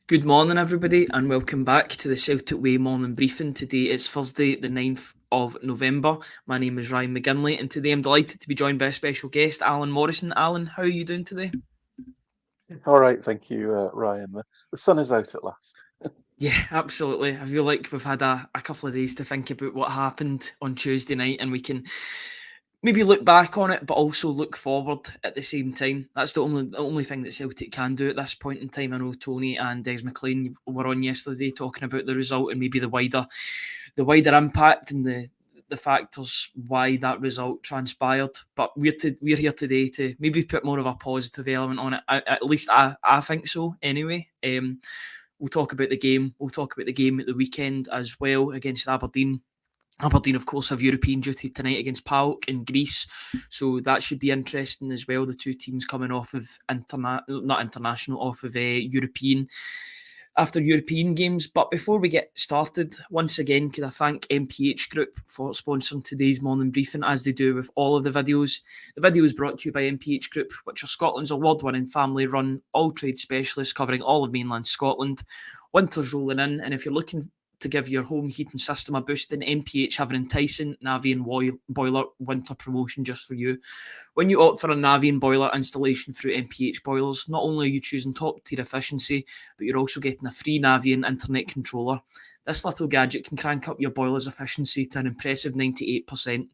Good morning, everybody, and welcome back to the Celtic Way morning briefing. Today is Thursday, the 9th of November. My name is Ryan McGinlay, and today I'm delighted to be joined by a special guest, Alan Morrison. Alan, how are you doing today? All right, thank you, Ryan. The sun is out at last. Yeah, absolutely. I feel like we've had a couple of days to think about what happened on Tuesday night, and we can maybe look back on it, but also look forward at the same time. That's the only thing that Celtic can do at this point in time. I know Tony and Des McLean were on yesterday talking about the result and maybe the wider impact and the factors why that result transpired. But we're here today to maybe put more of a positive element on it. At least I think so. Anyway, we'll talk about the game. We'll talk about the game at the weekend as well against Aberdeen. Aberdeen, of course, have European duty tonight against PAOK in Greece, so that should be interesting as well. The two teams coming off of not international, off of European after European games. But before we get started, once again, could I thank MPH Group for sponsoring today's morning briefing, as they do with all of the videos. The video is brought to you by MPH Group, which are Scotland's award-winning family-run all-trade specialists covering all of mainland Scotland. Winter's rolling in, and if you're looking to give your home heating system a boost, then MPH have an enticing Navien Boiler Winter Promotion just for you. When you opt for a Navien boiler installation through MPH Boilers, not only are you choosing top tier efficiency, but you're also getting a free Navien Internet Controller. This little gadget can crank up your boiler's efficiency to an impressive 98%.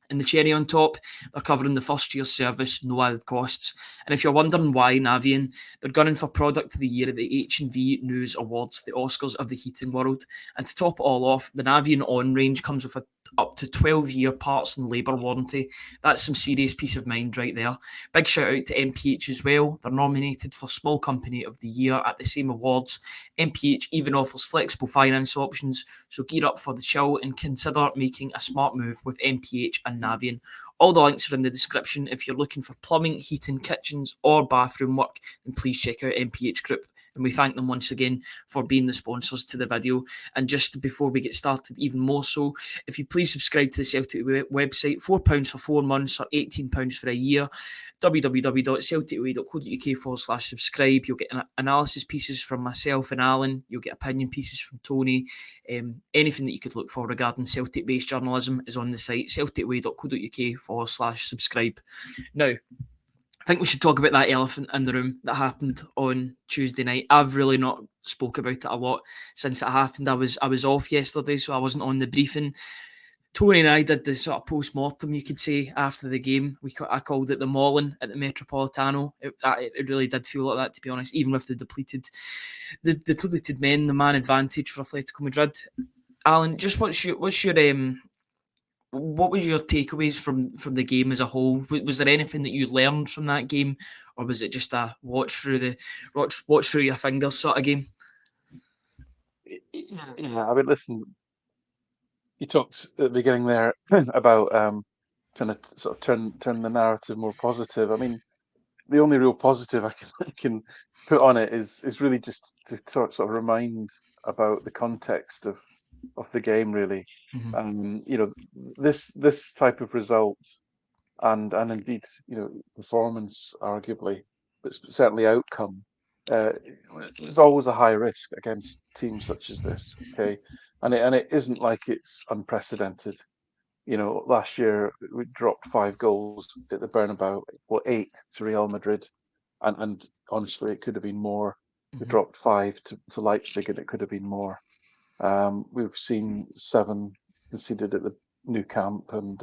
And the cherry on top, they're covering the first year's service, no added costs. And if you're wondering why Navien, they're gunning for Product of the Year at the H&V News Awards, the Oscars of the heating world. And to top it all off, the Navien ON range comes with a up to 12-year parts and labour warranty. That's some serious peace of mind right there. Big shout out to MPH as well. They're nominated for Small Company of the Year at the same awards. MPH even offers flexible finance options, so gear up for the chill and consider making a smart move with MPH and Navien. All the links are in the description. If you're looking for plumbing, heating, kitchens, or bathroom work, then please check out MPH Group. And we thank them once again for being the sponsors to the video. And just before we get started, even more so, if you please subscribe to the Celtic website, £4 for 4 months or £18 for a year, www.celticway.co.uk/subscribe. You'll get analysis pieces from myself and Alan. You'll get opinion pieces from Tony. Anything that you could look for regarding Celtic-based journalism is on the site, celticway.co.uk/subscribe. Now, I think we should talk about that elephant in the room that happened on Tuesday night. I've really not spoke about it a lot since it happened. I was off yesterday, so I wasn't on the briefing. Tony and I did the sort of post-mortem, you could say, after the game. I called it the mauling at the Metropolitano. It really did feel like that, to be honest, even with the depleted men, the man advantage for Atletico Madrid. Alan, just what was your takeaways from the game as a whole? Was there anything that you learned from that game, or was it just a watch through your fingers sort of game? Yeah, I mean, listen, you talked at the beginning there about trying to sort of turn the narrative more positive. I mean, the only real positive I can put on it is really just to sort of remind about the context of the game, really. Mm-hmm. You know, this type of result and indeed, performance arguably, but certainly outcome. Uh, there's always a high risk against teams such as this, okay, and it isn't like it's unprecedented. Last year we dropped 5 goals at the Bernabeu, or 8 to Real Madrid, and honestly, it could have been more. We Mm-hmm. dropped 5 to Leipzig, and it could have been more. We've seen 7 conceded at the new camp, and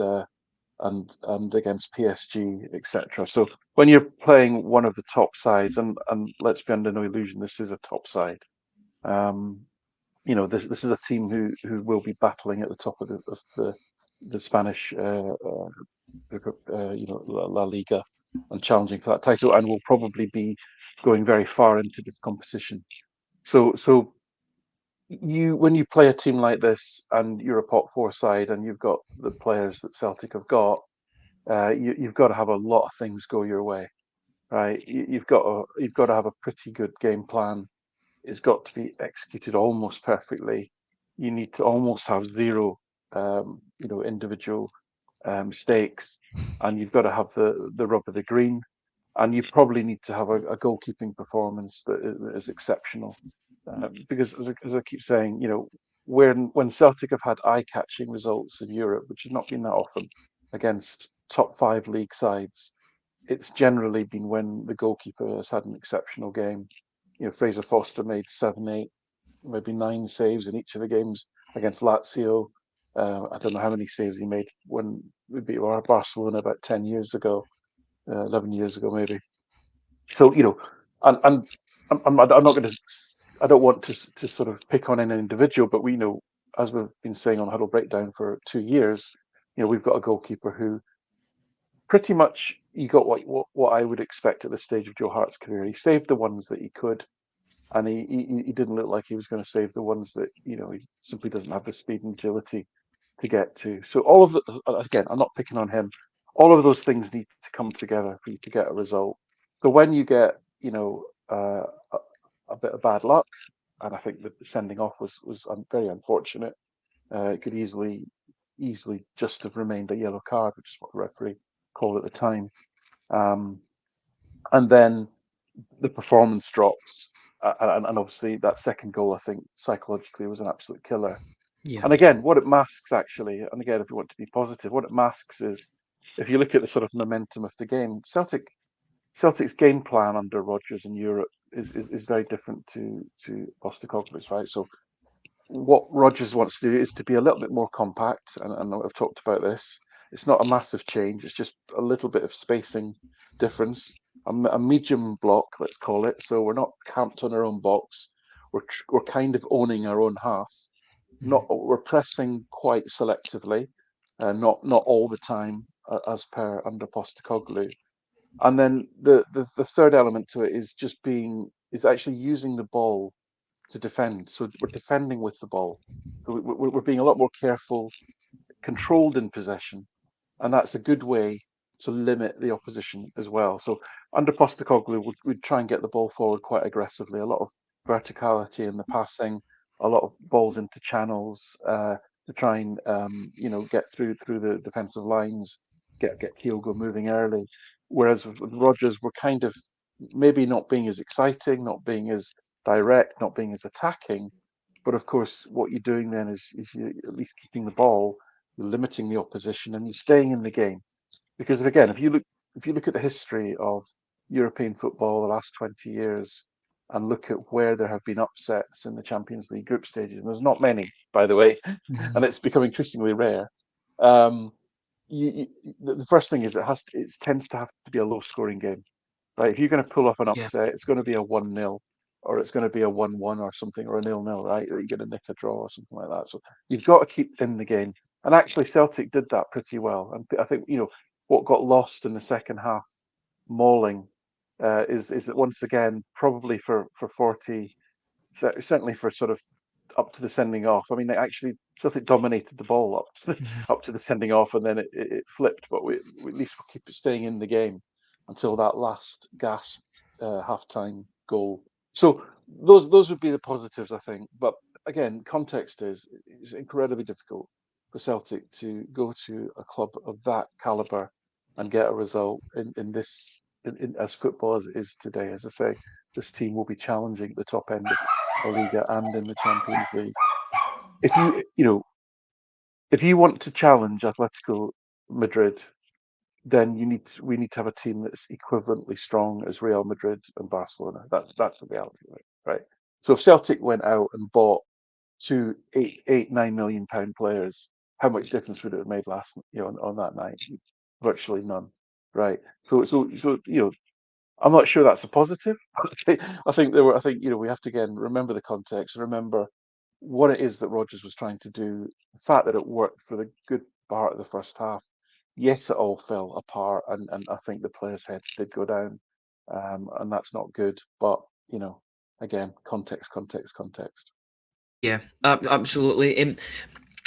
against PSG, etc. So when you're playing one of the top sides, and let's be under no illusion, this is a top side. Um, this is a team who will be battling at the top of the Spanish, La Liga, and challenging for that title, and will probably be going very far into this competition. So when you play a team like this, and you're a pot four side, and you've got the players that Celtic have got, you've got to have a lot of things go your way, right? You've got to have a pretty good game plan. It's got to be executed almost perfectly. You need to almost have zero, individual mistakes, and you've got to have the rub of the green. and you probably need to have a goalkeeping performance that is exceptional. Because as I keep saying, when Celtic have had eye-catching results in Europe, which have not been that often, against top 5 league sides, it's generally been when the goalkeeper has had an exceptional game. Fraser Foster made 7, 8, maybe 9 saves in each of the games against Lazio. I don't know how many saves he made when we beat Barcelona about 10 years ago, 11 years ago maybe. So and I'm not going to. I don't want to sort of pick on any individual, but we know, as we've been saying on Huddle Breakdown for 2 years, we've got a goalkeeper who pretty much he got what I would expect at this stage of Joe Hart's career. He saved the ones that he could, and he didn't look like he was going to save the ones that he simply doesn't have the speed and agility to get to. So all of again, I'm not picking on him. All of those things need to come together for you to get a result. So when you get a bit of bad luck, and I think the sending off was very unfortunate. It could easily just have remained a yellow card, which is what the referee called at the time. And then the performance drops, and obviously that second goal, I think psychologically was an absolute killer. Yeah. And again, what it masks actually, and again, if you want to be positive, what it masks is, if you look at the sort of momentum of the game, Celtic's game plan under Rodgers in Europe is very different to Postecoglou's, right? So what Rodgers wants to do is to be a little bit more compact, and I've talked about this. It's not a massive change; it's just a little bit of spacing difference, a medium block, let's call it. So we're not camped on our own box. We're kind of owning our own half. We're pressing quite selectively, not all the time, as per under Postecoglou. And then the third element to it is actually using the ball to defend. So we're defending with the ball. So we're being a lot more careful, controlled in possession, and that's a good way to limit the opposition as well. So under Postecoglou, we'd try and get the ball forward quite aggressively. A lot of verticality in the passing, a lot of balls into channels to try and get through the defensive lines, get Kyogo moving early. Whereas with Rodgers, we're kind of maybe not being as exciting, not being as direct, not being as attacking. But of course, what you're doing then is you're at least keeping the ball, you're limiting the opposition, and you're staying in the game. Because again, if you look at the history of European football the last 20 years and look at where there have been upsets in the Champions League group stages, and there's not many, by the way, and it's becoming increasingly rare. The first thing is it tends to have to be a low-scoring game, right? If you're going to pull off an upset, it's going to be a 1-0, or it's going to be a 1-1 or something, or a 0-0, right? Or you're going to nick a draw or something like that. So you've got to keep in the game. And actually, Celtic did that pretty well. And I think what got lost in the second half mauling is that once again, probably for 40, certainly for sort of up to the sending off. I mean, they actually Celtic dominated the ball up to the sending off, and then it flipped. But we at least we'll keep it staying in the game until that last gasp halftime goal. So those would be the positives, I think. But again, context is it's incredibly difficult for Celtic to go to a club of that caliber and get a result in this as football as it is today. As I say, this team will be challenging at the top end of La Liga and in the Champions League. If you want to challenge Atletico Madrid, then we need to have a team that's equivalently strong as Real Madrid and Barcelona. That's the reality of it, right? So if Celtic went out and bought 9 million pound players, how much difference would it have made on that night? Virtually none, right? So I'm not sure that's a positive. I think we have to again remember the context, remember what it is that Rodgers was trying to do. The fact that it worked for the good part of the first half. Yes, it all fell apart, and I think the players' heads did go down, and that's not good. But again, context. Yeah, absolutely.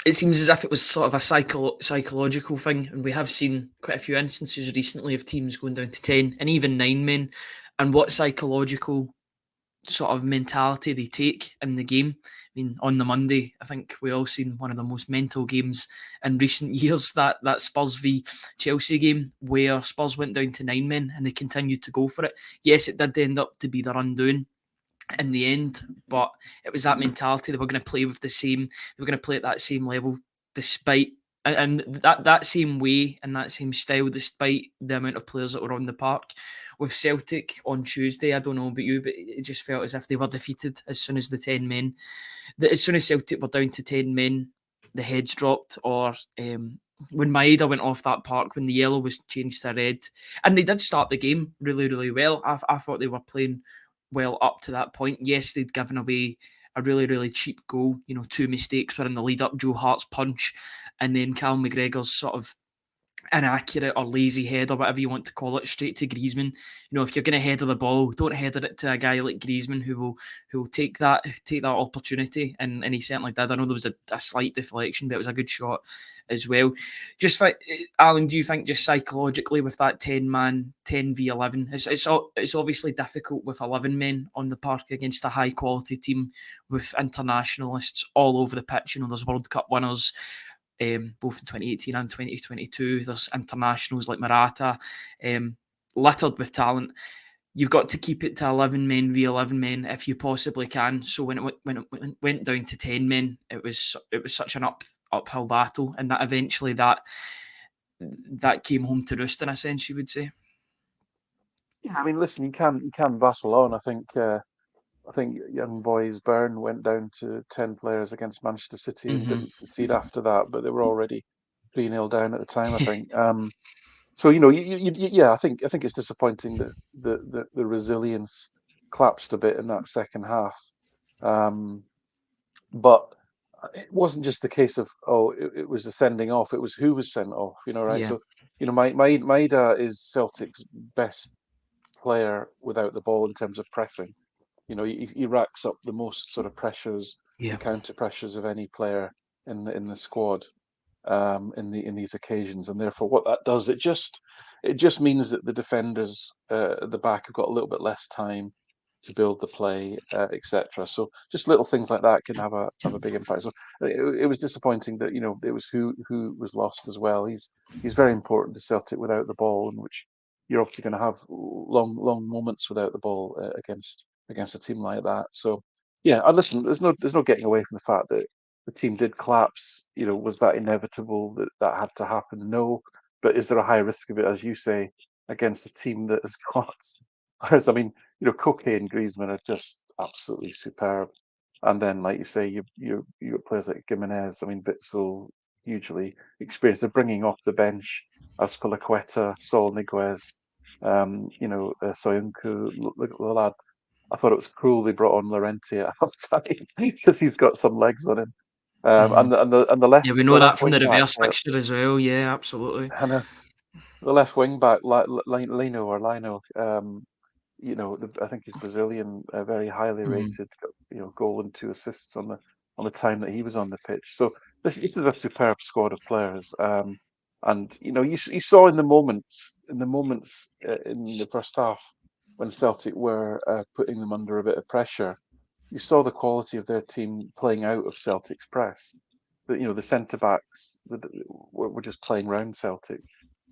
It seems as if it was sort of a psychological thing, and we have seen quite a few instances recently of teams going down to 10 and even 9 men, and what psychological sort of mentality they take in the game. I mean, on the Monday, I think we all seen one of the most mental games in recent years, that Spurs v Chelsea game, where Spurs went down to 9 men and they continued to go for it. Yes, it did end up to be their undoing in the end, but it was that mentality. They were going to play with the same, they were going to play at that same level despite, and that same way and that same style despite the amount of players that were on the park. With Celtic on Tuesday, I don't know about you, but it just felt as if they were defeated as soon as the 10 men, as soon as Celtic were down to 10 men, the heads dropped. Or when Maeda went off that park, when the yellow was changed to red, and they did start the game really, really well. I thought they were playing well up to that point. Yes, they'd given away a really, really cheap goal. 2 mistakes were in the lead up: Joe Hart's punch, and then Cal McGregor's sort of inaccurate or lazy head, or whatever you want to call it, straight to Griezmann. If you're going to header the ball, don't header it to a guy like Griezmann who will take that opportunity, and he certainly did. I know there was a slight deflection, but it was a good shot as well. Just Alan, do you think just psychologically with that 10-man, 10v11, it's obviously difficult with 11 men on the park against a high quality team with internationalists all over the pitch? There's World Cup winners, both in 2018 and 2022. There's internationals like Morata, littered with talent. You've got to keep it to 11 men v 11 men if you possibly can. So when it went down to 10 men, it was such an uphill battle, and that eventually that came home to roost, in a sense, you would say. Yeah, I mean, listen, you can battle on. I think young boys Byrne went down to 10 players against Manchester City and didn't concede after that, but they were already 3-0 down at the time, I think. So yeah, I think it's disappointing that the resilience collapsed a bit in that second half. But it wasn't just the case of it was the sending off; it was who was sent off. Right? Yeah. So Maeda is Celtic's best player without the ball in terms of pressing. He racks up the most sort of pressures, and counter pressures of any player in the squad in these occasions, and therefore what that does, it just means that the defenders at the back have got a little bit less time to build the play, etc. So just little things like that can have a big impact. So it was disappointing that it was who was lost as well. He's very important to Celtic without the ball, in which you're obviously going to have long moments without the ball against a team like that. So yeah, and listen, there's no getting away from the fact that the team did collapse. Was that inevitable that had to happen? No, but is there a high risk of it, as you say, against a team that has got? Whereas, I mean, Koke and Griezmann are just absolutely superb, and then, like you say, you got players like Gimenez. I mean, Witsel, hugely experienced. They're bringing off the bench Azpilicueta, Saul Niguez, Soyuncu, the lad. I thought it was cool they brought on Llorente at half-time because he's got some legs on him. And the left, we know that from the wing back, reverse fixture as well. Yeah, absolutely. and the left wing back, Lino. I think he's Brazilian, very highly rated. Goal and 2 assists on the time that he was on the pitch. So this is a superb squad of players. And you saw in the moments in the first half when Celtic were putting them under a bit of pressure, you saw the quality of their team playing out of Celtic's press. The centre backs were just playing round Celtic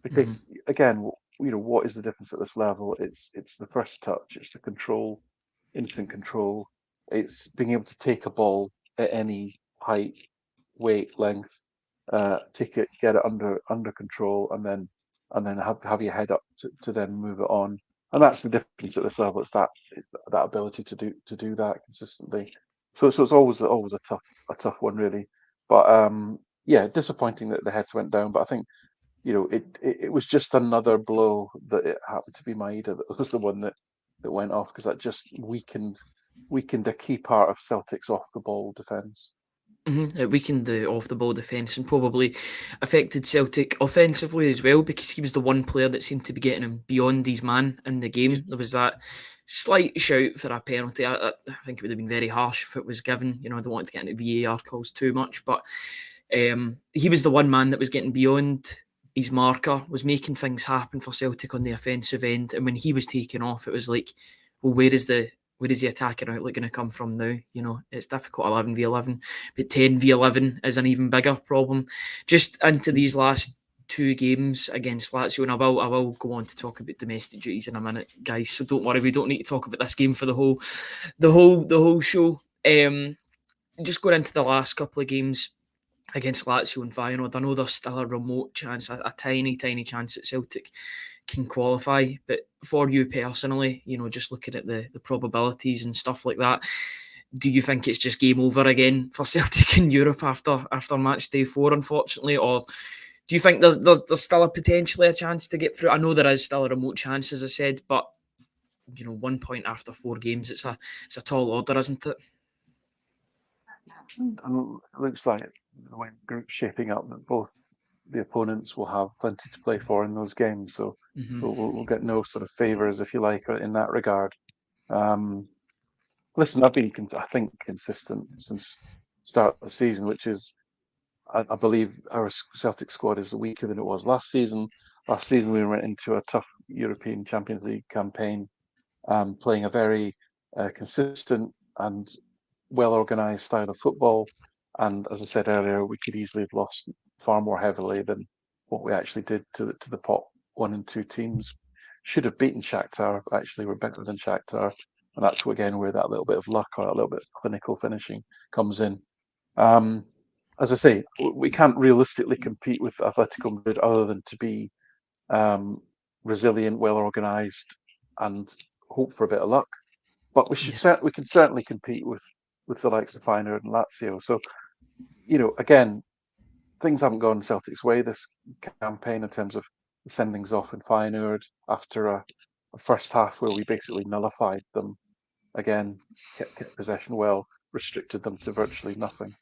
because again, what is the difference at this level? It's the first touch, it's the control, instant control, it's being able to take a ball at any height, weight, length, take it, get it under control, and then have your head up to then move it on. And that's the difference at this level. It's that ability to do that consistently. So it's always a tough one, really. But yeah, disappointing that the heads went down. But I think it was just another blow that it happened to be Maeda that was the one that went off, because that just weakened a key part of Celtic's off the ball defence. It weakened the off the ball defence and probably affected Celtic offensively as well, because he was the one player that seemed to be getting him beyond his man in the game. Yeah. There was that slight shout for a penalty. I think it would have been very harsh if it was given. I don't want to get into VAR calls too much, but he was the one man that was getting beyond his marker, was making things happen for Celtic on the offensive end. And when he was taken off, it was like, well, where is the where is the attacking outlet going to come from now? You know, it's difficult 11v11, but 10v11 is an even bigger problem. Just into these last two games against Lazio, and I will go on to talk about domestic duties in a minute, guys. So don't worry, we don't need to talk about this game for the whole show. Just going into the last couple of games against Lazio and Feyenoord, I know there's still a remote chance, a tiny chance that Celtic can qualify. But for you personally, you know, just looking at the probabilities and stuff like that, do you think it's just game over again for Celtic in Europe after match day 4, unfortunately, or do you think there's still potentially a chance to get through? I know there is still a remote chance, as I said, but you know, 1 point after 4 games, it's a tall order, isn't it? And it looks like the way the group's shaping up, that both the opponents will have plenty to play for in those games. So we'll get no sort of favours, if you like, in that regard. Listen, I've been, I think, consistent since the start of the season, which is, I believe our Celtic squad is weaker than it was last season. Last season we went into a tough European Champions League campaign, playing a very consistent and well-organised style of football. And as I said earlier, we could easily have lost far more heavily than what we actually did to the pot 1 and 2 teams. Should have beaten Shakhtar, but actually we're better than Shakhtar. And that's, again, where that little bit of luck or a little bit of clinical finishing comes in. As I say, we can't realistically compete with Atletico Madrid other than to be resilient, well-organised, and hope for a bit of luck. But we can certainly compete with the likes of Feyenoord and Lazio. So, you know, again, things haven't gone Celtic's way this campaign in terms of the sendings off in Feyenoord after a first half where we basically nullified them. Again, kept possession well, restricted them to virtually nothing.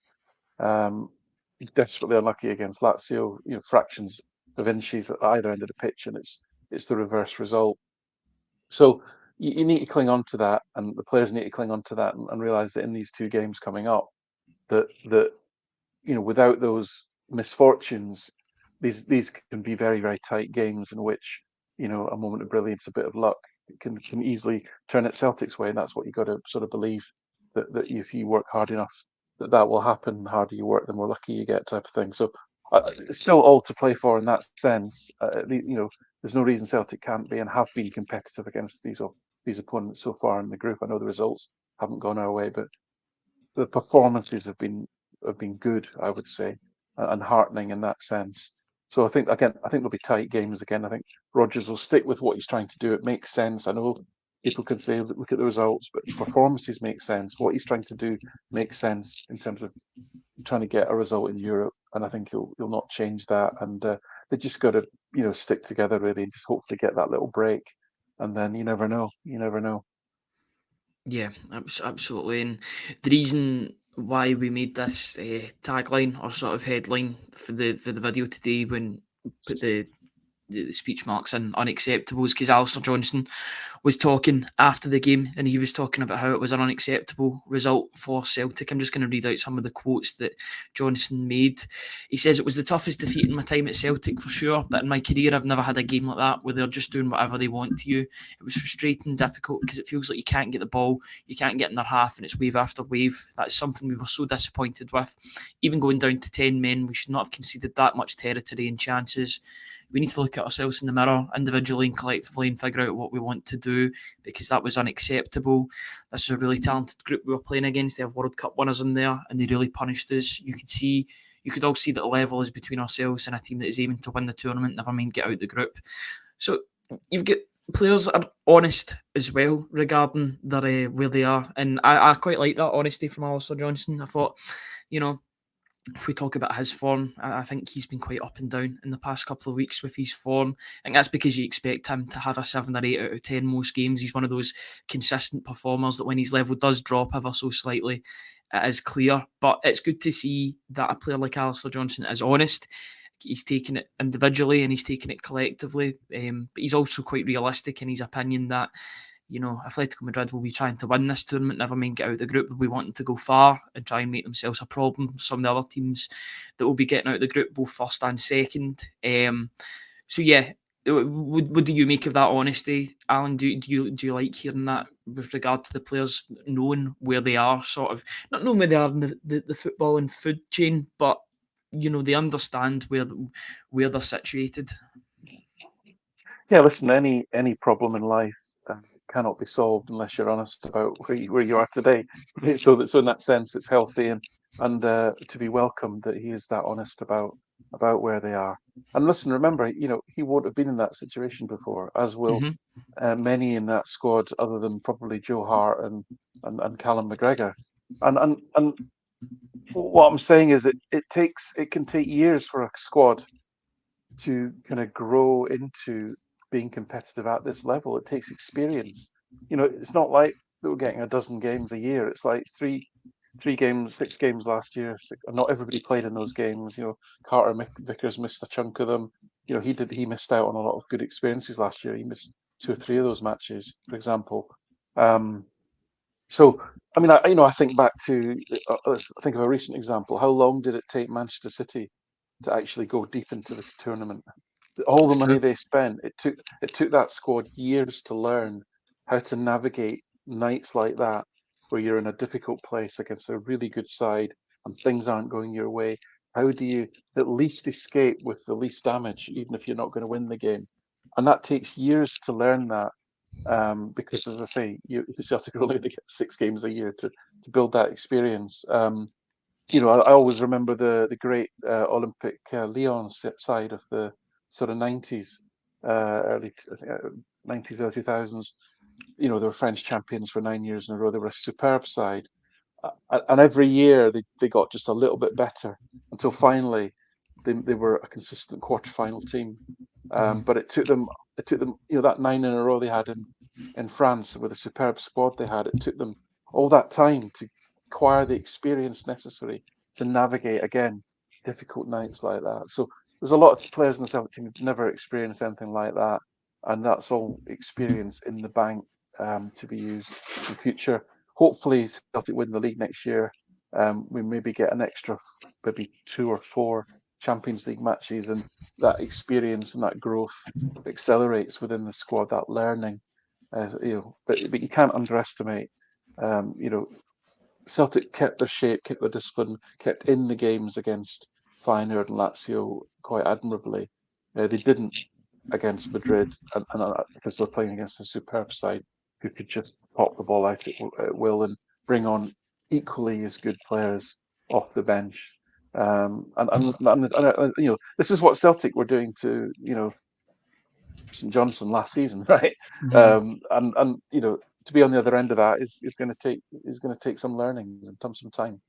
Desperately unlucky against Lazio, you know, fractions of inches at either end of the pitch, and it's the reverse result. So you need to cling on to that, and the players need to cling on to that, and realise that in these 2 games coming up, that you know, without those misfortunes, these can be very, very tight games in which, you know, a moment of brilliance, a bit of luck can easily turn it Celtic's way, and that's what you've got to sort of believe, that if you work hard enough, that will happen. The harder you work, the more lucky you get, type of thing. So it's still all to play for in that sense. You know, there's no reason Celtic can't be and have been competitive against these opponents so far in the group. I know the results haven't gone our way, but the performances have been good, I would say, and heartening in that sense. So I think there'll be tight games again. I think Rodgers will stick with what he's trying to do. It makes sense. I know people can say, look at the results, but the performances make sense. What he's trying to do makes sense in terms of trying to get a result in Europe, and I think he'll not change that. And they just got to, you know, stick together really, and just hopefully get that little break. And then you never know. Yeah, absolutely. And the reason why we made this tagline or sort of headline for the video today, when we put the speech marks in unacceptable, is because Alistair Johnston was talking after the game, and he was talking about how it was an unacceptable result for Celtic. I'm just going to read out some of the quotes that Johnston made. He says, "It was the toughest defeat in my time at Celtic for sure, but in my career I've never had a game like that where they're just doing whatever they want to you. It was frustrating, difficult, because it feels like you can't get the ball, you can't get in their half, and it's wave after wave. That's something we were so disappointed with. Even going down to 10 men, we should not have conceded that much territory and chances. We need to look at ourselves in the mirror individually and collectively and figure out what we want to do, because that was unacceptable. This is a really talented group we were playing against. They have World Cup winners in there, and they really punished us. You could all see that the level is between ourselves and a team that is aiming to win the tournament, never mind get out the group." So you've got players that are honest as well regarding their where they are, and I quite like that honesty from Alistair Johnston. I thought, you know, if we talk about his form, I think he's been quite up and down in the past couple of weeks with his form. I think that's because you expect him to have a 7 or 8 out of 10 most games. He's one of those consistent performers that when his level does drop ever so slightly, it is clear. But it's good to see that a player like Alistair Johnston is honest. He's taking it individually and he's taking it collectively. But he's also quite realistic in his opinion that, you know, Atletico Madrid will be trying to win this tournament, never mind get out of the group. They'll be wanting to go far and try and make themselves a problem for some of the other teams that will be getting out of the group, both first and second. So yeah, what do you make of that honesty, Alan? Do you like hearing that with regard to the players knowing where they are, sort of not knowing where they are in the football and food chain, but they understand where they're situated? Yeah, listen, any problem in life cannot be solved unless you're honest about where you are today. So in that sense, it's healthy and to be welcomed that he is that honest about where they are. And listen, remember, he won't have been in that situation before, as will Hmm. many in that squad, other than probably Joe Hart and Callum McGregor. And what I'm saying is, it can take years for a squad to kind of grow into being competitive at this level. It takes experience. It's not like they were getting a dozen games a year. It's like three games, 6 games last year. Not everybody played in those games. Carter Vickers missed a chunk of them. He missed out on a lot of good experiences last year. He missed 2 or 3 of those matches, for example. So, I mean, I think back to, let's think of a recent example. How long did it take Manchester City to actually go deep into the tournament? All the It's money true. they spent, it took that squad years to learn how to navigate nights like that, where you're in a difficult place against a really good side and things aren't going your way. How do you at least escape with the least damage, even if you're not going to win the game? And that takes years to learn that, because, as I say, Celtic are only to get 6 games a year to build that experience. I always remember the great Olympic Lyon side of the sort of 90s, early I think, 90s, early 2000s. They were French champions for 9 years in a row. They were a superb side, and every year they got just a little bit better until finally they were a consistent quarter-final team. Hmm. But it took them that 9 in a row they had in France with a superb squad they had. It took them all that time to acquire the experience necessary to navigate again difficult nights like that. So there's a lot of players in the Celtic team who've never experienced anything like that, and that's all experience in the bank, to be used in future. Hopefully, Celtic win the league next year. We maybe get an extra, maybe 2 or 4 Champions League matches, and that experience and that growth accelerates within the squad. That learning, but you can't underestimate. Celtic kept their shape, kept their discipline, kept in the games against Feyenoord and Lazio quite admirably. They didn't against Madrid, and because they're playing against a superb side who could just pop the ball out at will and bring on equally as good players off the bench. This is what Celtic were doing to St Johnstone last season, right? Hmm. And to be on the other end of that is going to take some learning and some time.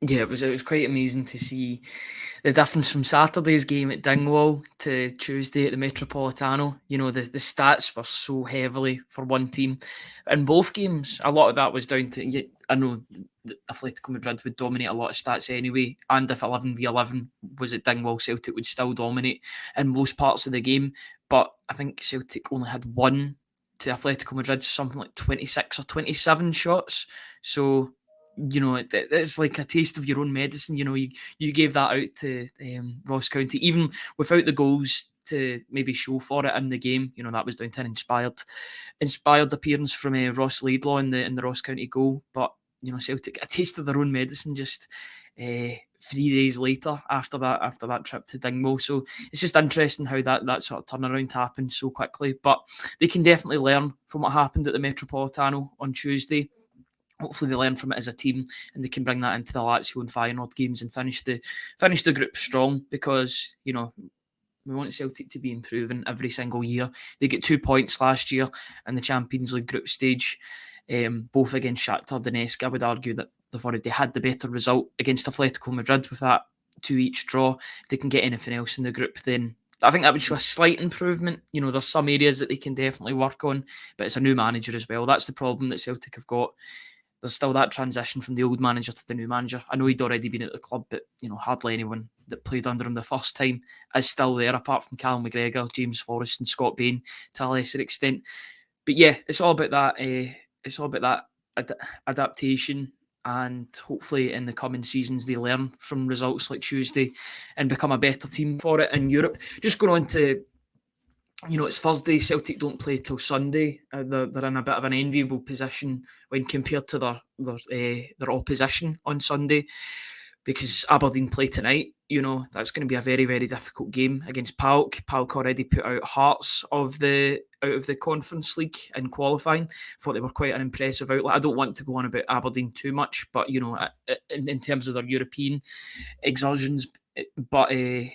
Yeah, it was quite amazing to see the difference from Saturday's game at Dingwall to Tuesday at the Metropolitano. The stats were so heavily for one team. In both games, a lot of that was down to, I know Atletico Madrid would dominate a lot of stats anyway, and if 11v11 was at Dingwall, Celtic would still dominate in most parts of the game. But I think Celtic only had one to Atletico Madrid, something like 26 or 27 shots. So it's like a taste of your own medicine. You gave that out to Ross County, even without the goals to maybe show for it in the game. That was down to an inspired appearance from Ross Laidlaw in the Ross County goal. But Celtic a taste of their own medicine just 3 days later after that trip to Dingwall. So it's just interesting how that sort of turnaround happened so quickly. But they can definitely learn from what happened at the Metropolitano on Tuesday. Hopefully they learn from it as a team and they can bring that into the Lazio and Feyenoord games and finish the group strong, because we want Celtic to be improving every single year. They get 2 points last year in the Champions League group stage, both against Shakhtar Donetsk. I would argue that they've already had the better result against Atletico Madrid with that 2-2 draw. If they can get anything else in the group, then I think that would show a slight improvement. There's some areas that they can definitely work on, but it's a new manager as well. That's the problem that Celtic have got. There's still that transition from the old manager to the new manager. I know he'd already been at the club, but hardly anyone that played under him the first time is still there, apart from Callum McGregor, James Forrest, and Scott Bain to a lesser extent. But yeah, it's all about that. It's all about that adaptation, and hopefully in the coming seasons they learn from results like Tuesday and become a better team for it in Europe. Just going on to it's Thursday. Celtic don't play till Sunday. They're in a bit of an enviable position when compared to their opposition on Sunday, because Aberdeen play tonight. That's going to be a very, very difficult game against PAOK. PAOK already put out Hearts out of the Conference League in qualifying. Thought they were quite an impressive outlet. I don't want to go on about Aberdeen too much, but in terms of their European exertions, but the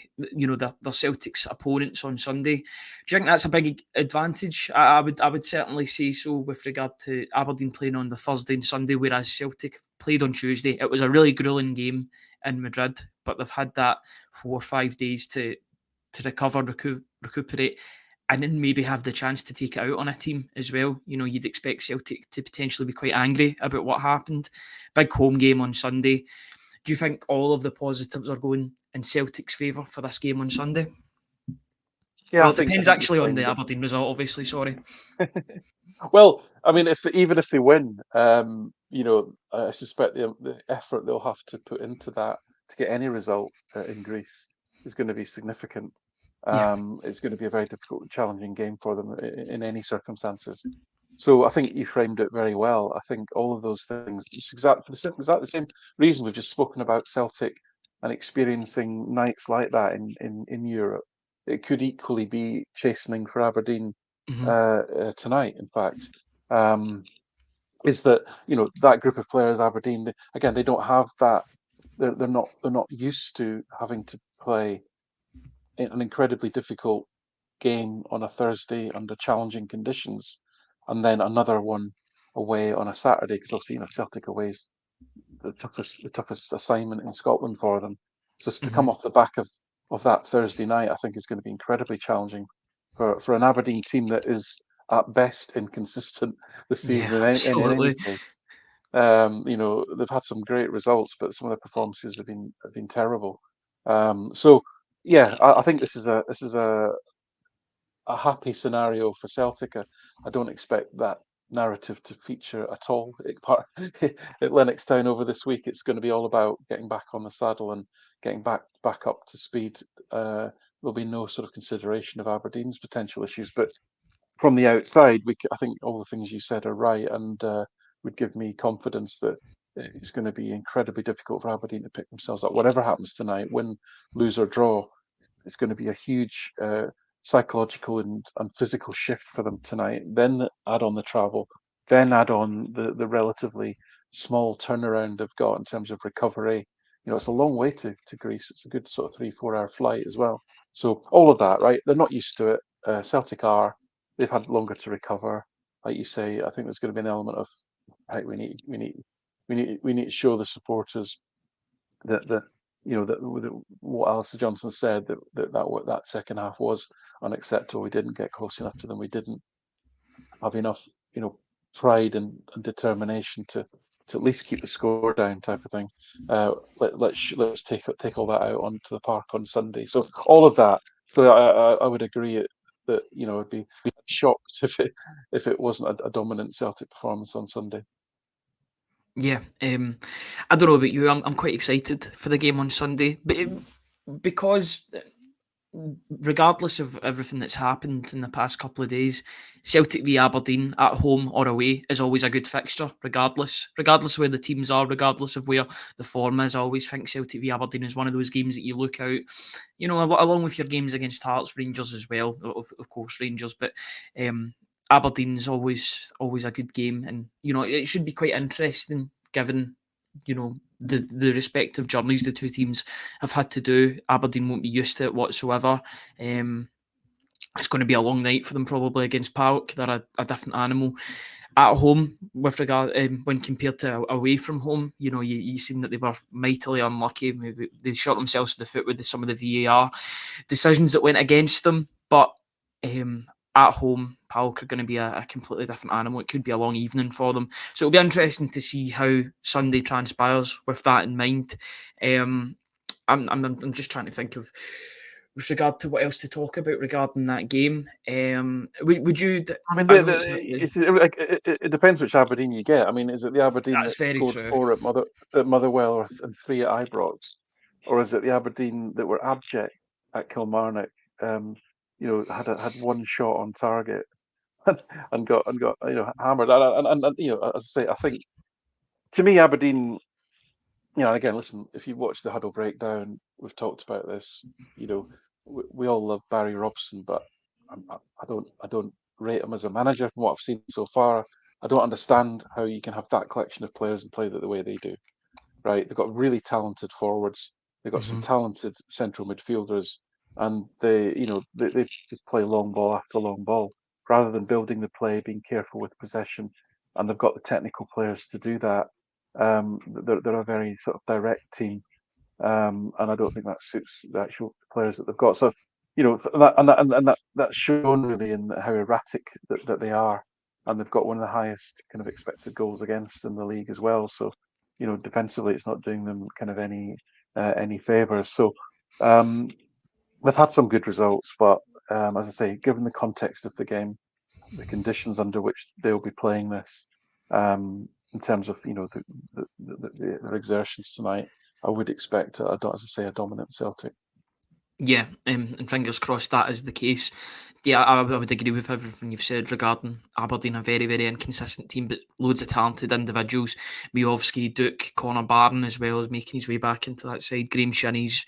Celtic's opponents on Sunday. Do you think that's a big advantage? I would certainly say so with regard to Aberdeen playing on the Thursday and Sunday, whereas Celtic played on Tuesday. It was a really grueling game in Madrid, but they've had that 4 or 5 days to recover, recuperate, and then maybe have the chance to take it out on a team as well. You'd expect Celtic to potentially be quite angry about what happened. Big home game on Sunday. Do you think all of the positives are going in Celtic's favour for this game on Sunday? Yeah, Well, it depends actually on the Aberdeen result, obviously. Sorry. Well, I mean, even if they win, I suspect the effort they'll have to put into that to get any result in Greece is going to be significant. It's going to be a very difficult, challenging game for them in any circumstances. So I think you framed it very well. I think all of those things, just exactly the same reason we've just spoken about Celtic and experiencing nights like that in Europe. It could equally be chastening for Aberdeen tonight. In fact, is that that group of players, Aberdeen, they don't have that. They're not used to having to play in an incredibly difficult game on a Thursday under challenging conditions, and then another one away on a Saturday, because obviously Celtic away is the toughest assignment in Scotland for them. So to come off the back of that Thursday night, I think is going to be incredibly challenging for an Aberdeen team that is at best inconsistent this season. In any case, they've had some great results, but some of their performances have been terrible. So yeah, I think this is a happy scenario for Celtic. I don't expect that narrative to feature at all at Lennoxtown over this week. It's going to be all about getting back on the saddle and getting back up to speed. There'll be no sort of consideration of Aberdeen's potential issues, but from the outside, I think all the things you said are right, and would give me confidence that it's going to be incredibly difficult for Aberdeen to pick themselves up. Whatever happens tonight, win, lose or draw, it's going to be a huge psychological and physical shift for them tonight. Then add on the travel, then add on the relatively small turnaround they've got in terms of recovery. It's a long way to Greece. It's a good sort of 3-4 hour flight as well. So all of that, right? They're not used to it. Celtic are. They've had longer to recover. Like you say, I think there's going to be an element of, right, we need to show the supporters that what Alistair Johnson said, that second half was unacceptable. We didn't get close enough to them. We didn't have enough, pride and determination to at least keep the score down, type of thing. Let's take all that out onto the park on Sunday. So all of that. So I would agree that I'd be shocked if it wasn't a dominant Celtic performance on Sunday. Yeah, I don't know about you. I'm quite excited for the game on Sunday, but because regardless of everything that's happened in the past couple of days, Celtic v Aberdeen at home or away is always a good fixture, regardless of where the teams are, regardless of where the form is. I always think Celtic v Aberdeen is one of those games that you look out, along with your games against Hearts, Rangers as well, of course Rangers, but Aberdeen's always a good game, and it should be quite interesting given the respective journeys the two teams have had to do. Aberdeen won't be used to it whatsoever. It's going to be a long night for them probably against PAOK. They're a different animal at home with regard when compared to away from home. You seen that they were mightily unlucky. Maybe they shot themselves in the foot with some of the VAR decisions that went against them, but at home, PAOK are going to be a completely different animal. It could be a long evening for them. So it'll be interesting to see how Sunday transpires with that in mind. I'm just trying to think of, with regard to what else to talk about regarding that game. Would you? I mean, it depends which Aberdeen you get. I mean, is it the Aberdeen that scored true. 4 at Motherwell and 3 at Ibrox, or is it the Aberdeen that were abject at Kilmarnock? had one shot on target and got hammered. And as I say, I think to me Aberdeen, again, listen, if you watch the huddle breakdown, we've talked about this. We all love Barry Robson, but I don't rate him as a manager from what I've seen so far. I don't understand how you can have that collection of players and play the way they do. Right? They've got really talented forwards. They've got some talented central midfielders, and they just play long ball after long ball rather than building the play, being careful with possession, and they've got the technical players to do that. They're a very sort of direct team, and I don't think that suits the actual players that they've got. So, that's shown really in how erratic that they are, and they've got one of the highest kind of expected goals against in the league as well. So, defensively, it's not doing them kind of any favors. So, they've had some good results, but as I say, given the context of the game, the conditions under which they'll be playing this, in terms of their exertions tonight, I would expect, as I say, a dominant Celtic. Yeah, and fingers crossed that is the case. Yeah, I would agree with everything you've said regarding Aberdeen, a very, very inconsistent team, but loads of talented individuals. Miovski, Duke, Connor Barron, as well as making his way back into that side. Graham Shinney's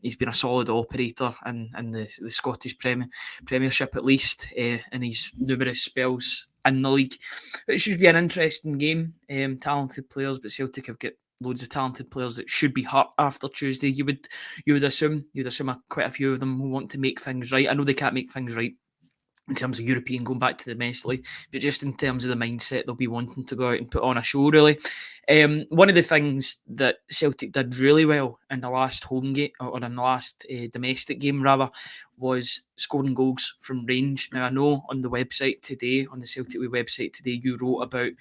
he's been a solid operator in the Scottish Premiership at least, in his numerous spells in the league. It should be an interesting game. Talented players, but Celtic have got loads of talented players that should be hurt after Tuesday. You'd assume quite a few of them will want to make things right. I know they can't make things right in terms of European going back to the domestically, but just in terms of the mindset, they'll be wanting to go out and put on a show, really. One of the things that Celtic did really well in the last home game, or in the last domestic game rather, was scoring goals from range. Now, I know on the website today, on the Celtic Way website today, you wrote about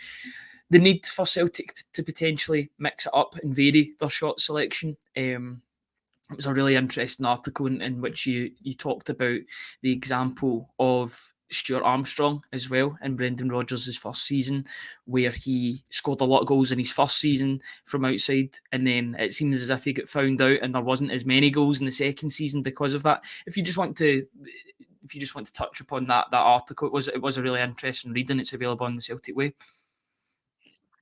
the need for Celtic to potentially mix it up and vary their shot selection. It was a really interesting article in which you talked about the example of Stuart Armstrong as well in Brendan Rodgers' first season, where he scored a lot of goals in his first season from outside, and then it seems as if he got found out and there wasn't as many goals in the second season because of that. If you just want to touch upon that article, it was a really interesting read, and it's available on the Celtic Way.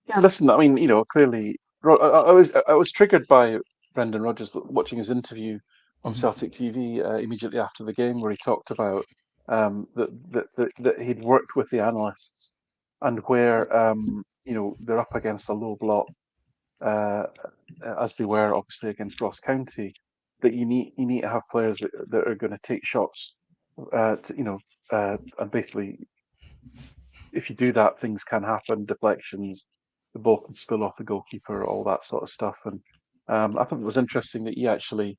Yeah, listen, I mean, clearly, I was triggered by Brendan Rodgers watching his interview on Celtic TV immediately after the game, where he talked about that he'd worked with the analysts, and where they're up against a low block, as they were obviously against Ross County, that you need to have players that are going to take shots, and basically, if you do that, things can happen, deflections, the ball can spill off the goalkeeper, all that sort of stuff. And I thought it was interesting that he actually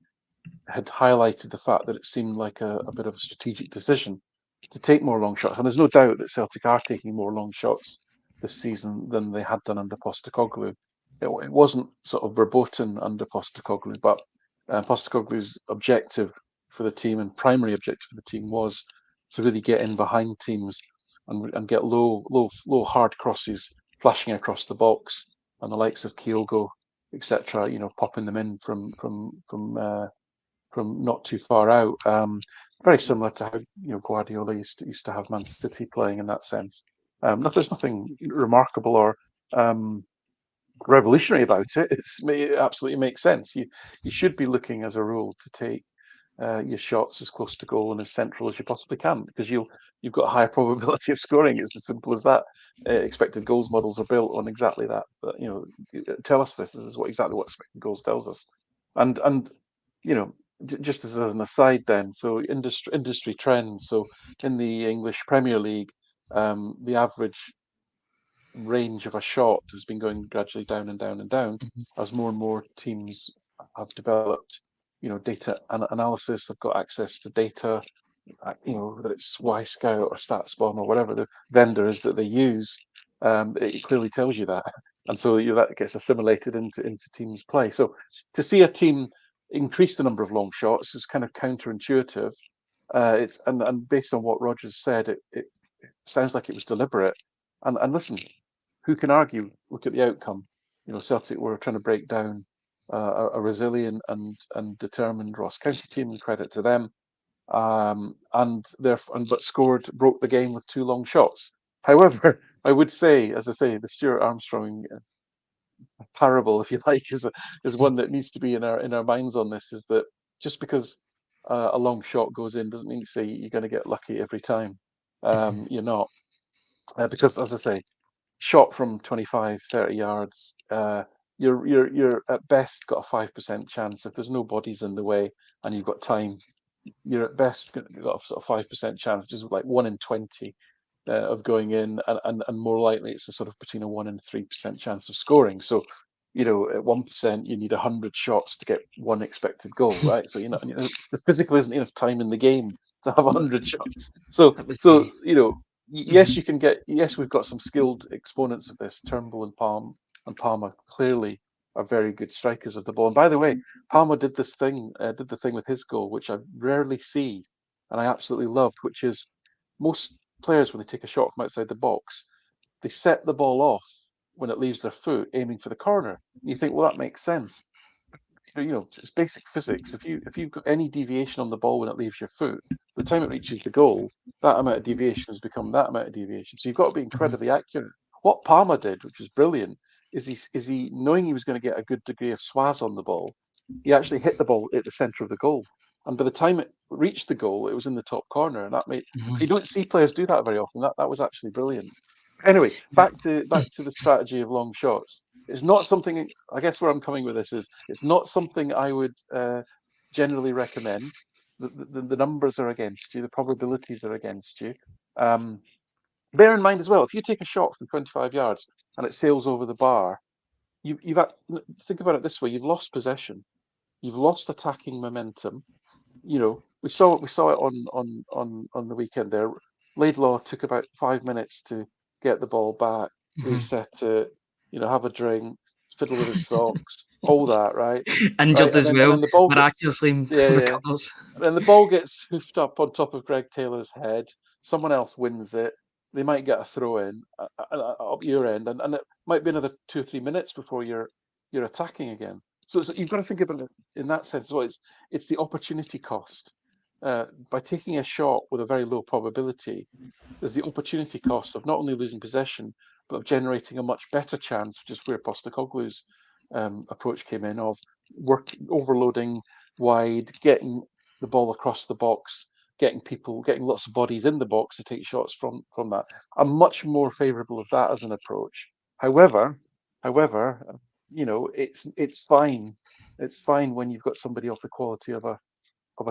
had highlighted the fact that it seemed like a bit of a strategic decision to take more long shots. And there's no doubt that Celtic are taking more long shots this season than they had done under Postecoglou. It wasn't sort of verboten under Postecoglou, but Postecoglou's objective for the team and primary objective for the team was to really get in behind teams and get low hard crosses flashing across the box, and the likes of Kyogo, etc. Popping them in from not too far out. Very similar to how Guardiola used to have Man City playing in that sense. There's nothing remarkable or revolutionary about it. It absolutely makes sense. You should be looking as a rule to take your shots as close to goal and as central as you possibly can, because you've got a higher probability of scoring. It's as simple as that. Expected goals models are built on exactly that. But, tell us this. This is exactly what expected goals tells us. And just as an aside, then, so industry trends. So in the English Premier League, the average range of a shot has been going gradually down and down and down as more and more teams have developed data analysis. They've got access to data, whether it's Scout or StatsBomb or whatever the vendor is that they use. It clearly tells you that, and so that gets assimilated into teams' play. So to see a team increase the number of long shots is kind of counterintuitive. It's and based on what Rodgers said, it sounds like it was deliberate. And listen, who can argue? Look at the outcome. Celtic were trying to break down a resilient and determined Ross County team, and credit to them. but broke the game with 2 long shots. However, I would say, as I say, the Stuart Armstrong parable, if you like, is one that needs to be in our minds on this. Is that just because a long shot goes in doesn't mean to say you're going to get lucky every time. You're not, because, as I say, shot from 25, 30 yards, you're at best got a 5% chance. If there's no bodies in the way and you've got time, you're at best got a sort of 5% chance, which is like 1 in 20 of going in, and more likely it's a sort of between a 1 and 3% chance of scoring. So, at 1%, you need 100 shots to get 1 expected goal, right? So there physically isn't enough time in the game to have 100 shots. So yes, you can get. Yes, we've got some skilled exponents of this. Turnbull and Palmer clearly are very good strikers of the ball. And by the way, Palmer did the thing with his goal, which I rarely see, and I absolutely loved, which is most players, when they take a shot from outside the box, they set the ball off when it leaves their foot, aiming for the corner. And you think, well, that makes sense. It's basic physics. If you've got any deviation on the ball when it leaves your foot, by the time it reaches the goal, that amount of deviation has become that amount of deviation. So you've got to be incredibly accurate. What Palmer did, which was brilliant, is he knowing he was going to get a good degree of swaz on the ball, he actually hit the ball at the centre of the goal. And by the time it reached the goal, it was in the top corner. And that made you don't see players do that very often. That was actually brilliant. Anyway, back to the strategy of long shots. It's not something. I guess where I'm coming with this is it's not something I would generally recommend. The numbers are against you. The probabilities are against you. Bear in mind as well, if you take a shot from 25 yards and it sails over the bar, think about it this way: you've lost possession, you've lost attacking momentum. We saw it on the weekend there. Laidlaw took about 5 minutes to get the ball back, reset it, have a drink, fiddle with his socks, all that, right? Injured as well, and the ball miraculously recovers. And the ball gets hoofed up on top of Greg Taylor's head. Someone else wins it. They might get a throw in up your end, and it might be another 2 or 3 minutes before you're attacking again. So you've got to think about it in that sense as well. It's the opportunity cost. By taking a shot with a very low probability, there's the opportunity cost of not only losing possession, but of generating a much better chance, which is where Postecoglou's approach came in, of overloading wide, getting the ball across the box, getting lots of bodies in the box to take shots from that. I'm much more favourable of that as an approach. However, it's fine. It's fine when you've got somebody of the quality of a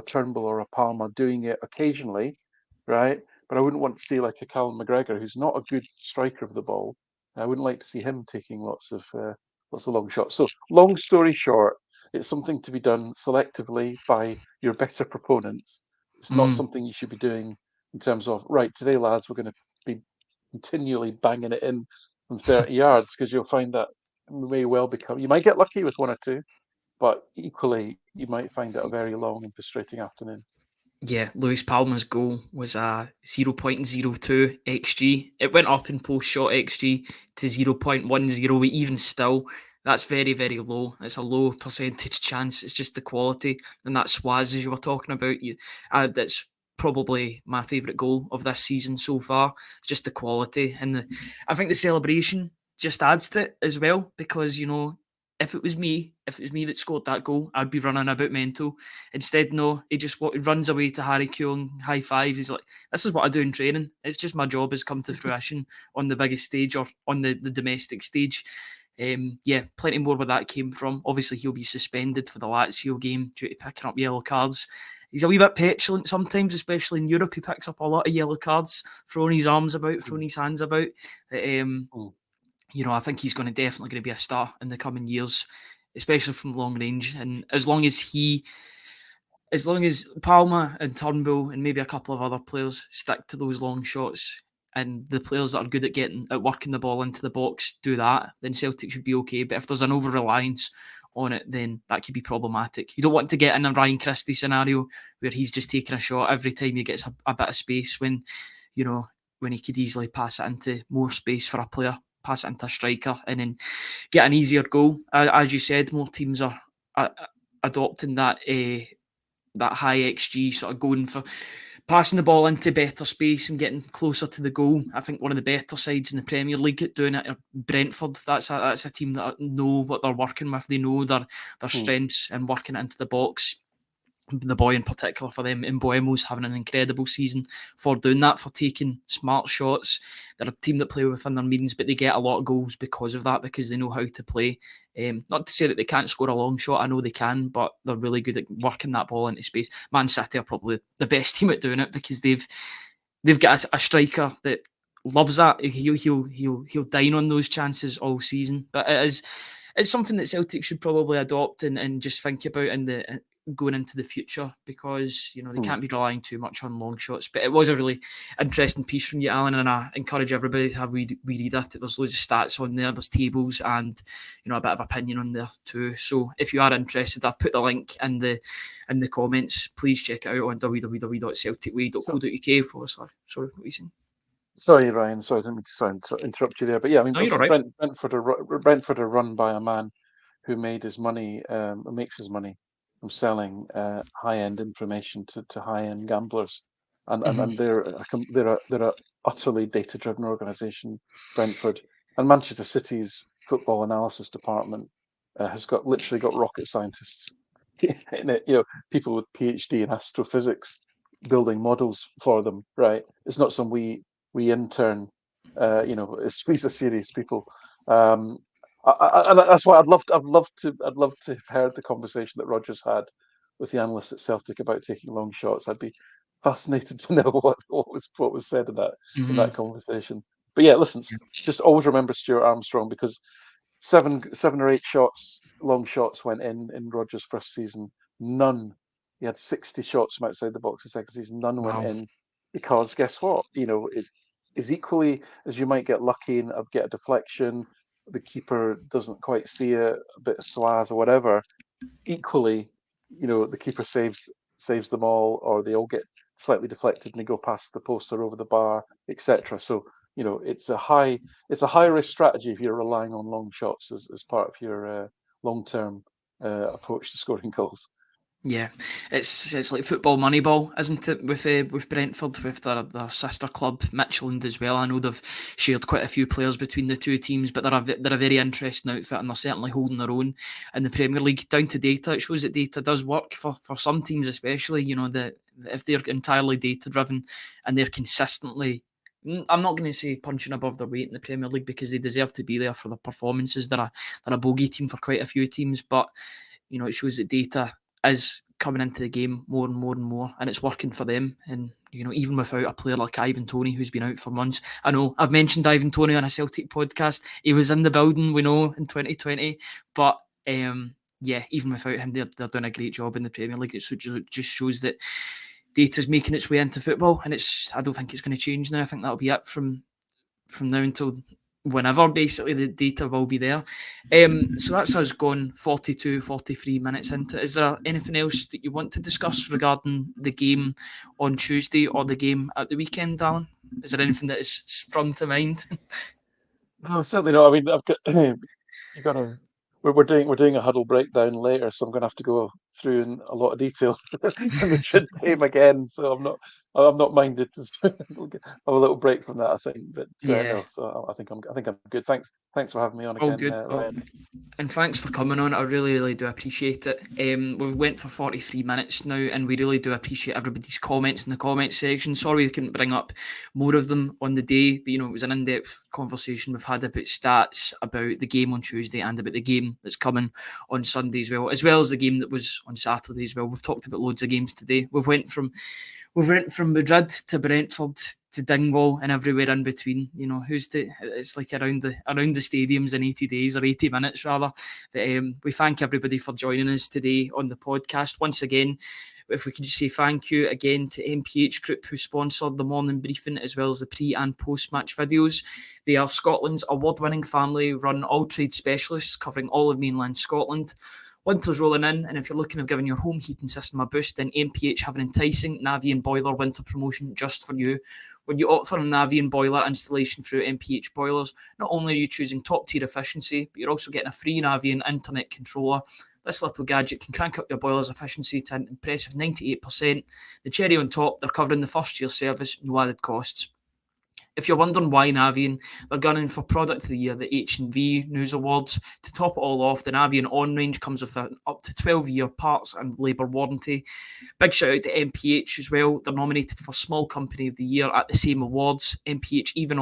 Turnbull or a Palmer doing it occasionally, right? But I wouldn't want to see like a Callum McGregor, who's not a good striker of the ball. I wouldn't like to see him taking lots of long shots. So, long story short, it's something to be done selectively by your better proponents. It's not something you should be doing in terms of, right, today, lads, we're going to be continually banging it in from 30 yards, because you'll find that may well become, you might get lucky with 1 or 2, but equally, you might find it a very long and frustrating afternoon. Yeah, Lewis Palmer's goal was a 0.02 XG. It went up in post-shot XG to 0.10, but even still, that's very, very low. It's a low percentage chance. It's just the quality. And that swaz, as you were talking about, that's probably my favourite goal of this season so far. It's just the quality. And I think the celebration just adds to it as well, because, if it was me that scored that goal, I'd be running about mental. Instead, no, he runs away to Harry Kewell, high fives. He's like, this is what I do in training. It's just my job has come to fruition on the biggest stage, or on the domestic stage. Plenty more where that came from. Obviously, he'll be suspended for the Lazio game due to picking up yellow cards. He's a wee bit petulant sometimes, especially in Europe. He picks up a lot of yellow cards, throwing his arms about, throwing his hands about. I think he's definitely going to be a star in the coming years, especially from long range. And as long as Palmer and Turnbull and maybe a couple of other players stick to those long shots, and the players that are good at working the ball into the box do that, then Celtic should be okay. But if there's an over-reliance on it, then that could be problematic. You don't want to get in a Ryan Christie scenario where he's just taking a shot every time he gets a bit of space, when he could easily pass it into more space for a player, pass it into a striker, and then get an easier goal. As you said, more teams are adopting that that high XG, sort of going for passing the ball into better space and getting closer to the goal. I think one of the better sides in the Premier League at doing it are Brentford. That's a team that know what they're working with. They know their strengths and working it into the box. The boy in particular for them, Mboemo's having an incredible season for doing that, for taking smart shots. They're a team that play within their means, but they get a lot of goals because of that, because they know how to play. Not to say that they can't score a long shot, I know they can, but they're really good at working that ball into space. Man City are probably the best team at doing it, because they've got a striker that loves that. He'll dine on those chances all season. But it's something that Celtic should probably adopt and just think about in the going into the future, because they can't be relying too much on long shots. But it was a really interesting piece from you, Alan, and I encourage everybody to have read it. There's loads of stats on there, there's tables, and a bit of opinion on there too. So if you are interested, I've put the link in the comments. Please check it out on www.celticway.co.uk. Sorry, what were you saying? Sorry, Ryan. Sorry, I didn't mean to interrupt you there. But yeah, I mean, you're all right. Brentford are run by a man who made his money, makes his money from selling high-end information to high-end gamblers, and they're a utterly data-driven organisation, Brentford, and Manchester City's football analysis department has literally got rocket scientists in it, people with PhD in astrophysics building models for them. Right? It's not some wee intern. These are serious people. And that's why I'd love to have heard the conversation that Rodgers had with the analysts at Celtic about taking long shots. I'd be fascinated to know what was said in that conversation. But yeah, listen, just always remember Stuart Armstrong, because seven or eight long shots went in Rodgers' first season. None. He had 60 shots from outside the box the second season. None went in, because guess what? Is equally as you might get lucky and get a deflection, the keeper doesn't quite see a bit of swaz or whatever. Equally, the keeper saves them all, or they all get slightly deflected and they go past the post or over the bar, etc. So it's a high risk strategy if you're relying on long shots as part of your long-term approach to scoring goals. Yeah, it's like football Moneyball, isn't it? With Brentford, with their sister club Midtjylland as well. I know they've shared quite a few players between the two teams, but they're a very interesting outfit, and they're certainly holding their own in the Premier League. Down to data, it shows that data does work for some teams, especially. That if they're entirely data driven and they're consistently, I'm not going to say punching above their weight in the Premier League, because they deserve to be there for their performances. They're a bogey team for quite a few teams, but it shows that data is coming into the game more and more and more, and it's working for them. And even without a player like Ivan Toney, who's been out for months. I know I've mentioned Ivan Toney on a Celtic podcast. He was in the building, we know, in 2020, but even without him, they're doing a great job in the Premier League. It just shows that data's making its way into football, and I don't think it's going to change now. I think that'll be it from now until whenever, basically, the data will be there. So that's us gone 42, 43 minutes into it. Is there anything else that you want to discuss regarding the game on Tuesday or the game at the weekend, Alan? Is there anything that has sprung to mind? No, certainly not. I mean, I've got you got to. We're doing a huddle breakdown later, so I'm going to have to go through in a lot of detail in the Madrid game again. So I'm not minded to have a little break from that, I think. But no, so I think I'm good. Thanks for having me on again, Ryan. And thanks for coming on. I really, really do appreciate it. We've went for 43 minutes now, and we really do appreciate everybody's comments in the comment section. Sorry we couldn't bring up more of them on the day, but it was an in-depth conversation we've had about stats, about the game on Tuesday, and about the game that's coming on Sunday as well as the game that was on Saturday as well. We've talked about loads of games today. We've went from Madrid to Brentford to Dingwall and everywhere in between. It's like around the stadiums in 80 days or 80 minutes rather. But we thank everybody for joining us today on the podcast. Once again, if we could just say thank you again to MPH Group, who sponsored the morning briefing as well as the pre and post match videos. They are Scotland's award-winning family-run all-trade specialists covering all of mainland Scotland. Winter's rolling in, and if you're looking at giving your home heating system a boost, then MPH have an enticing Navien Boiler Winter Promotion just for you. When you opt for a Navien Boiler installation through MPH Boilers, not only are you choosing top-tier efficiency, but you're also getting a free Navien Internet Controller. This little gadget can crank up your boiler's efficiency to an impressive 98%. The cherry on top, they're covering the first year's service, no added costs. If you're wondering why Navien, they're gunning for Product of the Year, the H&V News Awards. To top it all off, the Navien ON range comes with an up to 12-year parts and labour warranty. Big shout out to MPH as well. They're nominated for Small Company of the Year at the same awards. MPH even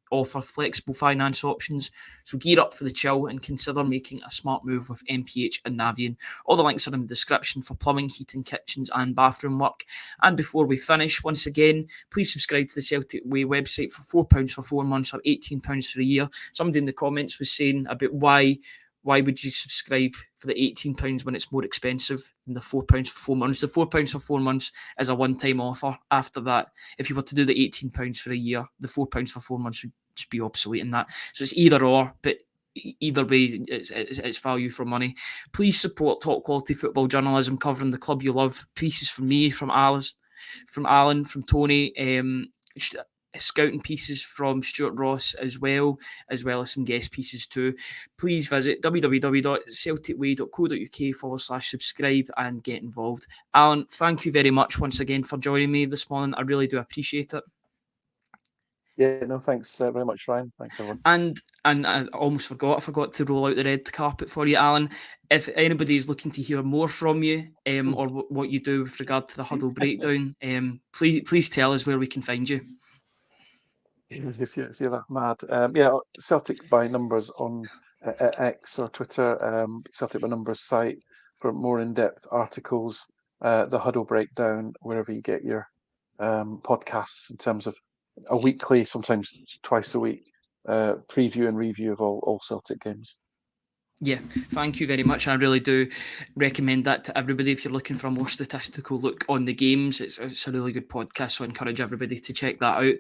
offer flexible finance options. So gear up for the chill and consider making a smart move with MPH and Navien. All the links are in the description for plumbing, heating, kitchens and bathroom work. And before we finish, once again, please subscribe to the Celtic Way website for £4 for 4 months or £18 for a year. Somebody in the comments was saying about why would you subscribe for the £18 when it's more expensive than the £4 for 4 months? The £4 for 4 months is a one-time offer. After that, if you were to do the £18 for a year, the £4 for 4 months would just be obsolete in that. So it's either or, but either way, it's value for money. Please support top quality football journalism covering the club you love. Pieces from me, from Alan, from Tony, scouting pieces from Stuart Ross as well as some guest pieces too. Please visit www.celticway.co.uk/subscribe and get involved. Alan, thank you very much once again for joining me this morning. I really do appreciate it. Yeah, no, thanks very much, Ryan. Thanks, everyone. And I almost forgot. I forgot to roll out the red carpet for you, Alan. If anybody's looking to hear more from you, or what you do with regard to the huddle breakdown, please tell us where we can find you. If you're that mad, Celtic by Numbers on X or Twitter, Celtic by Numbers site for more in-depth articles, the huddle breakdown, wherever you get your podcasts, in terms of a weekly, sometimes twice a week, preview and review of all Celtic games. Yeah, thank you very much. And I really do recommend that to everybody if you're looking for a more statistical look on the games. It's a really good podcast, so I encourage everybody to check that out.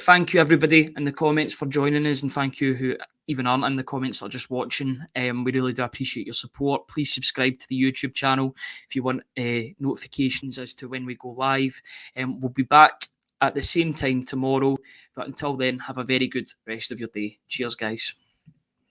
Thank you, everybody in the comments, for joining us, and thank you who even aren't in the comments or just watching. We really do appreciate your support. Please subscribe to the YouTube channel if you want notifications as to when we go live. We'll be back at the same time tomorrow, but until then, have a very good rest of your day. Cheers, guys.